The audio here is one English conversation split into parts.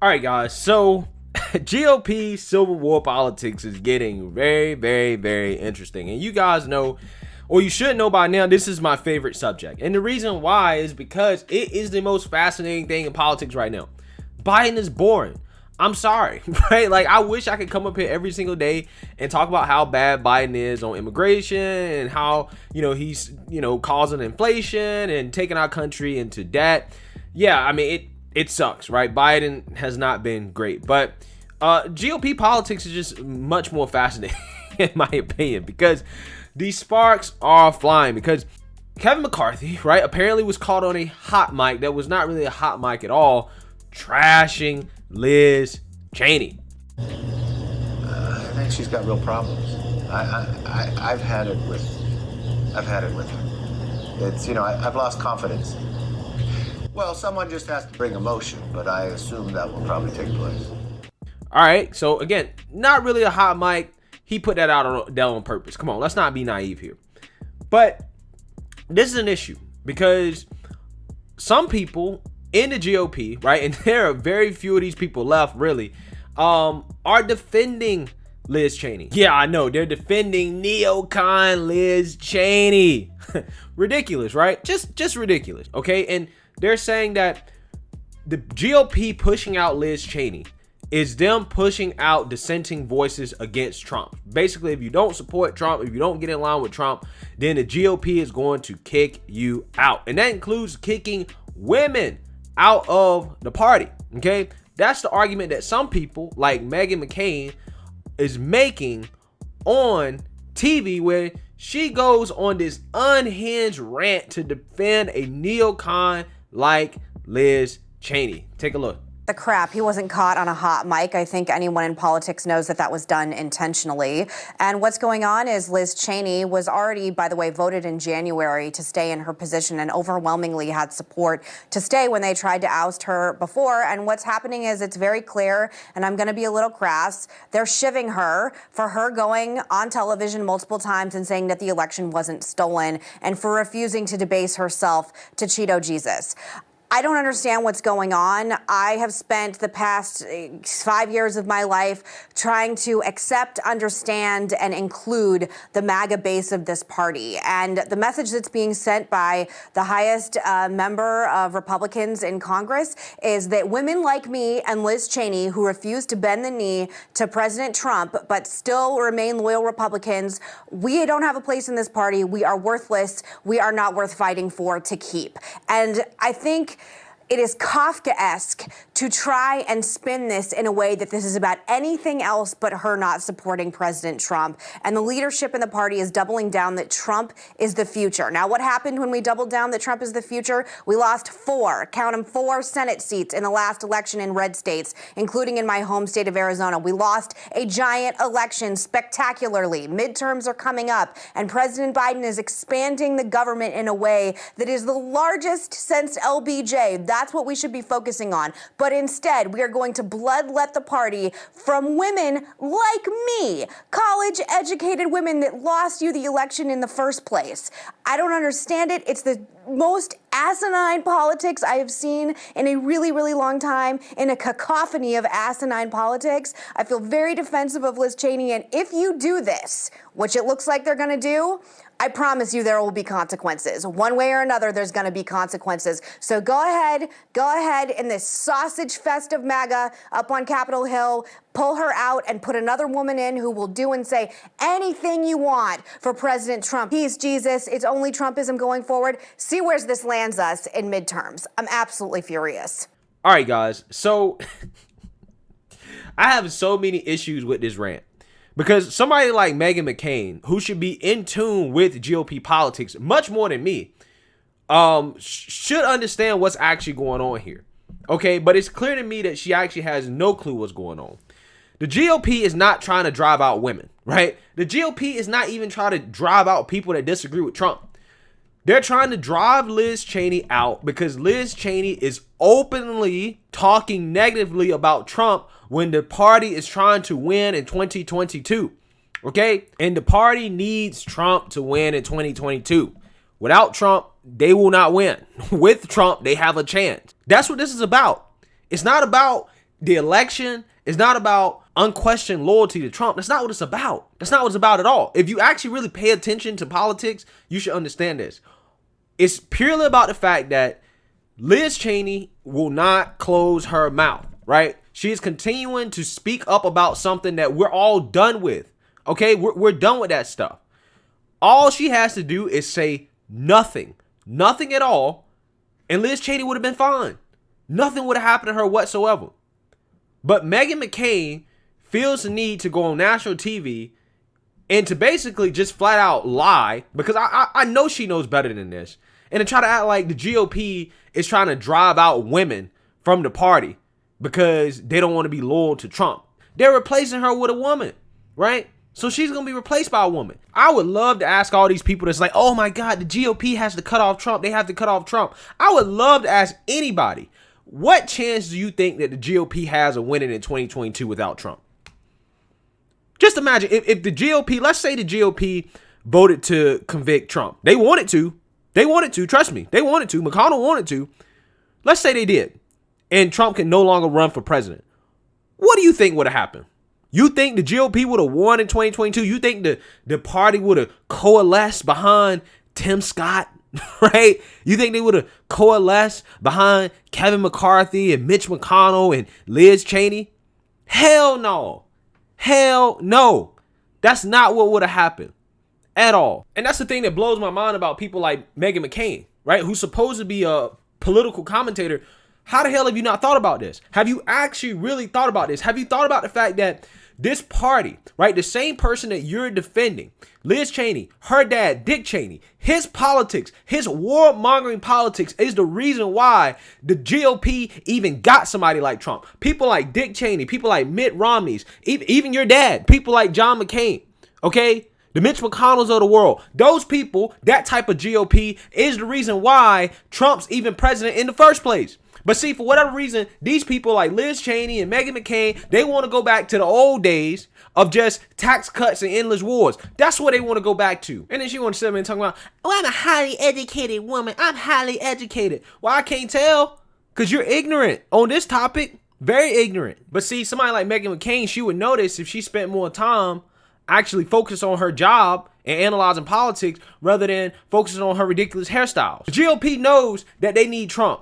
All right, guys. So GOP Civil War politics is getting very, very, very interesting. And you guys know, or you should know by now, this is my favorite subject. And the reason why is because it is the most fascinating thing in politics right now. Biden is boring. I'm sorry, right? Like, I wish I could come up here every single day and talk about how bad Biden is on immigration and how, he's, causing inflation and taking our country into debt. Yeah, I mean, it sucks, right? Biden has not been great, but GOP politics is just much more fascinating, in my opinion, because these sparks are flying. Because Kevin McCarthy, right, apparently was caught on a hot mic that was not really a hot mic at all, trashing Liz Cheney. I think she's got real problems. I've had it with her. It's, I've lost confidence. Well, someone just has to bring emotion, but I assume that will probably take place. All right, so again, not really a hot mic. He put that out on purpose. Come on, let's not be naive here. But this is an issue because some people in the GOP, right, and there are very few of these people left, really, are defending Liz Cheney. Yeah, I know, they're defending neocon Liz Cheney. Ridiculous, right? Just ridiculous, okay? And they're saying that the GOP pushing out Liz Cheney is them pushing out dissenting voices against Trump. Basically, if you don't support Trump, if you don't get in line with Trump, then the GOP is going to kick you out. And that includes kicking women out of the party, okay? That's the argument that some people, like Meghan McCain, is making on TV, where she goes on this unhinged rant to defend a neocon like Liz Cheney. Take a look. The crap. He wasn't caught on a hot mic. I think anyone in politics knows that that was done intentionally. And what's going on is Liz Cheney was already, by the way, voted in January to stay in her position and overwhelmingly had support to stay when they tried to oust her before. And what's happening is it's very clear, and I'm going to be a little crass, they're shivving her for her going on television multiple times and saying that the election wasn't stolen and for refusing to debase herself to Cheeto Jesus. I don't understand what's going on. I have spent the past 5 years of my life trying to accept, understand, and include the MAGA base of this party. And the message that's being sent by the highest member of Republicans in Congress is that women like me and Liz Cheney, who refuse to bend the knee to President Trump but still remain loyal Republicans, we don't have a place in this party. We are worthless. We are not worth fighting for to keep. And I think it is Kafkaesque to try and spin this in a way that this is about anything else but her not supporting President Trump. And the leadership in the party is doubling down that Trump is the future. Now, what happened when we doubled down that Trump is the future? We lost count them, 4 Senate seats in the last election in red states, including in my home state of Arizona. We lost a giant election spectacularly. Midterms are coming up, and President Biden is expanding the government in a way that is the largest since LBJ. That's what we should be focusing on. But instead, we are going to bloodlet the party from women like me, college-educated women that lost you the election in the first place. I don't understand it. It's the most asinine politics I have seen in a really, really long time, in a cacophony of asinine politics. I feel very defensive of Liz Cheney, and if you do this, which it looks like they're going to do, I promise you there will be consequences. One way or another, there's going to be consequences. So go ahead in this sausage fest of MAGA up on Capitol Hill, pull her out and put another woman in who will do and say anything you want for President Trump. He's Jesus. It's only Trumpism going forward. See where this lands us in midterms. I'm absolutely furious. All right, guys. So I have so many issues with this rant. Because somebody like Meghan McCain, who should be in tune with GOP politics much more than me, should understand what's actually going on here. Okay, but it's clear to me that she actually has no clue what's going on. The GOP is not trying to drive out women, right? The GOP is not even trying to drive out people that disagree with Trump. They're trying to drive Liz Cheney out because Liz Cheney is openly talking negatively about Trump when the party is trying to win in 2022. Okay? And the party needs Trump to win in 2022. Without Trump, they will not win. With Trump, they have a chance. That's what this is about. It's not about The election is not about unquestioned loyalty to Trump. That's not what it's about. That's not what it's about at all. If you actually really pay attention to politics, you should understand this. It's purely about the fact that Liz Cheney will not close her mouth, right? She is continuing to speak up about something that we're all done with. Okay, we're done with that stuff. All she has to do is say nothing at all, and Liz Cheney would have been fine. Nothing would have happened to her whatsoever. But Meghan McCain feels the need to go on national TV and to basically just flat out lie, because I know she knows better than this, and to try to act like the GOP is trying to drive out women from the party because they don't want to be loyal to Trump. They're replacing her with a woman, right? So she's going to be replaced by a woman. I would love to ask all these people that's like, oh my God, the GOP has to cut off Trump. They have to cut off Trump. I would love to ask anybody, what chance do you think that the GOP has of winning in 2022 without Trump? Just imagine if the GOP, let's say the GOP voted to convict Trump. They wanted to. They wanted to. Trust me. They wanted to. McConnell wanted to. Let's say they did. And Trump can no longer run for president. What do you think would have happened? You think the GOP would have won in 2022? You think the party would have coalesced behind Tim Scott, right? You think they would have coalesced behind Kevin McCarthy and Mitch McConnell and Liz Cheney? Hell no. Hell no. That's not what would have happened at all. And that's the thing that blows my mind about people like Meghan McCain, right? Who's supposed to be a political commentator. How the hell have you not thought about this? Have you actually really thought about this? Have you thought about the fact that this party, right, the same person that you're defending, Liz Cheney, her dad, Dick Cheney, his politics, his warmongering politics is the reason why the GOP even got somebody like Trump. People like Dick Cheney, people like Mitt Romney's, even your dad, people like John McCain, okay? The Mitch McConnells of the world. Those people, that type of GOP is the reason why Trump's even president in the first place. But see, for whatever reason, these people like Liz Cheney and Meghan McCain, they want to go back to the old days of just tax cuts and endless wars. That's what they want to go back to. And then she wants to sit there and talk about, oh, I'm a highly educated woman. I'm highly educated. Well, I can't tell because you're ignorant on this topic. Very ignorant. But see, somebody like Meghan McCain, she would notice if she spent more time actually focused on her job and analyzing politics rather than focusing on her ridiculous hairstyles. The GOP knows that they need Trump.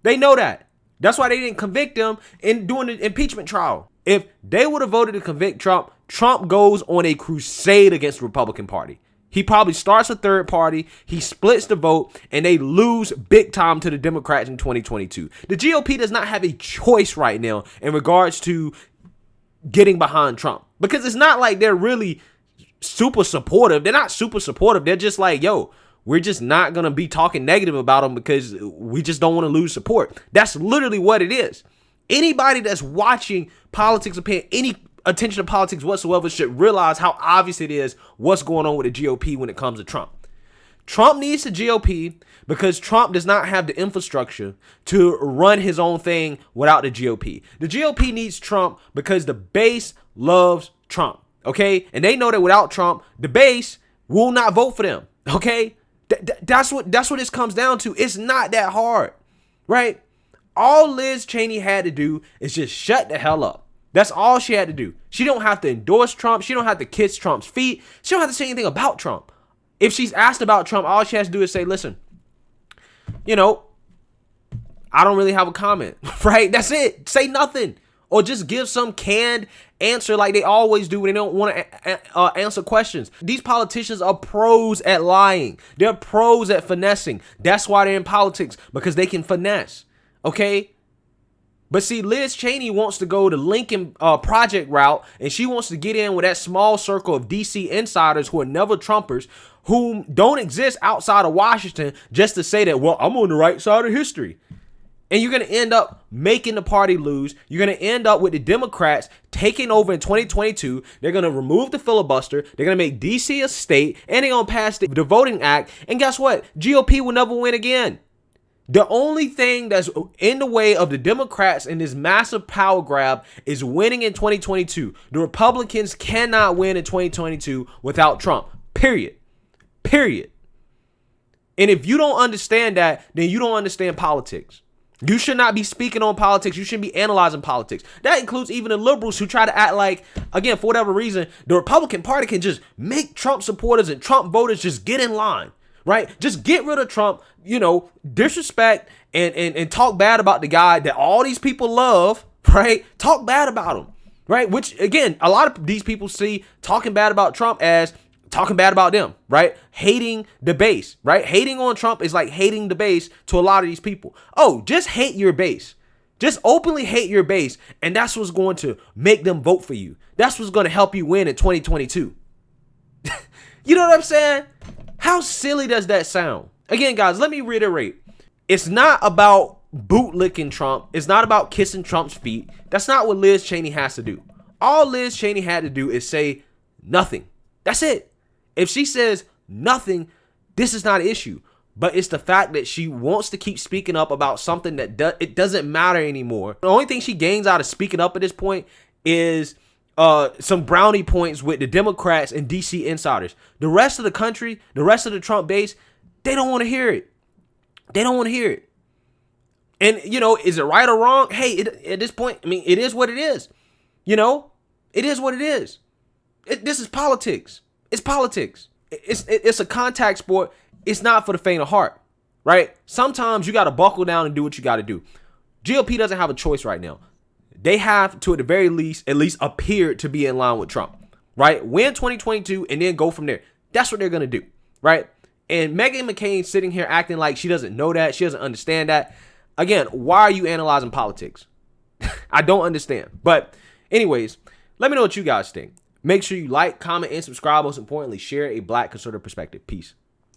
They know that. That's why they didn't convict him in doing the impeachment trial. If they would have voted to convict Trump, Trump goes on a crusade against the Republican Party. He probably starts a third party, he splits the vote, and they lose big time to the Democrats in 2022. The GOP does not have a choice right now in regards to getting behind Trump. Because it's not like they're really super supportive. They're not super supportive. They're just like, yo, we're just not going to be talking negative about him because we just don't want to lose support. That's literally what it is. Anybody that's watching politics or paying any attention to politics whatsoever should realize how obvious it is what's going on with the GOP when it comes to Trump. Trump needs the GOP because Trump does not have the infrastructure to run his own thing without the GOP. The GOP needs Trump because the base loves Trump, okay? And they know that without Trump, the base will not vote for them, okay? That's what this comes down to. It's not that hard, right? All Liz Cheney had to do is just shut the hell up. That's all she had to do. She don't have to endorse Trump. She don't have to kiss Trump's feet. She don't have to say anything about Trump. If she's asked about Trump, all she has to do is say, listen, you know, I don't really have a comment, right? That's it. Say nothing. Or just give some canned answer like they always do when they don't want to answer questions. These politicians are pros at lying. They're pros at finessing. That's why they're in politics, because they can finesse, okay? But see, Liz Cheney wants to go the Lincoln Project route, and she wants to get in with that small circle of DC insiders who are never Trumpers, who don't exist outside of Washington, just to say that, well, I'm on the right side of history. And you're going to end up making the party lose. You're going to end up with the Democrats taking over in 2022. They're going to remove the filibuster. They're going to make DC a state. And they're going to pass the Voting Act. And guess what? GOP will never win again. The only thing that's in the way of the Democrats in this massive power grab is winning in 2022. The Republicans cannot win in 2022 without Trump. Period. Period. And if you don't understand that, then you don't understand politics. You should not be speaking on politics. You shouldn't be analyzing politics. That includes even the liberals who try to act like, again, for whatever reason, the Republican Party can just make Trump supporters and Trump voters just get in line, right? Just get rid of Trump, disrespect and talk bad about the guy that all these people love, right? Talk bad about him, right? Which, again, a lot of these people see talking bad about Trump as talking bad about them, right? Hating the base, right? Hating on Trump is like hating the base to a lot of these people. Oh, just hate your base. Just openly hate your base. And that's what's going to make them vote for you. That's what's going to help you win in 2022. You know what I'm saying? How silly does that sound? Again, guys, let me reiterate. It's not about bootlicking Trump. It's not about kissing Trump's feet. That's not what Liz Cheney has to do. All Liz Cheney had to do is say nothing. That's it. If she says nothing, this is not an issue. But it's the fact that she wants to keep speaking up about something that it doesn't matter anymore. The only thing she gains out of speaking up at this point is some brownie points with the Democrats and DC insiders. The rest of the country, the rest of the Trump base, they don't want to hear it. They don't want to hear it. And, is it right or wrong? Hey, at this point, it is what it is. It is what it is. This is politics. It's politics. It's a contact sport. It's not for the faint of heart, right? Sometimes you got to buckle down and do what you got to do. GOP doesn't have a choice right now. They have to, at the very least, at least appear to be in line with Trump, right? Win 2022 and then go from there. That's what they're going to do, right? And Meghan McCain sitting here acting like she doesn't know that. She doesn't understand that. Again, why are you analyzing politics? I don't understand. But anyways, let me know what you guys think. Make sure you like, comment, and subscribe. Most importantly, share a Black conservative perspective. Peace.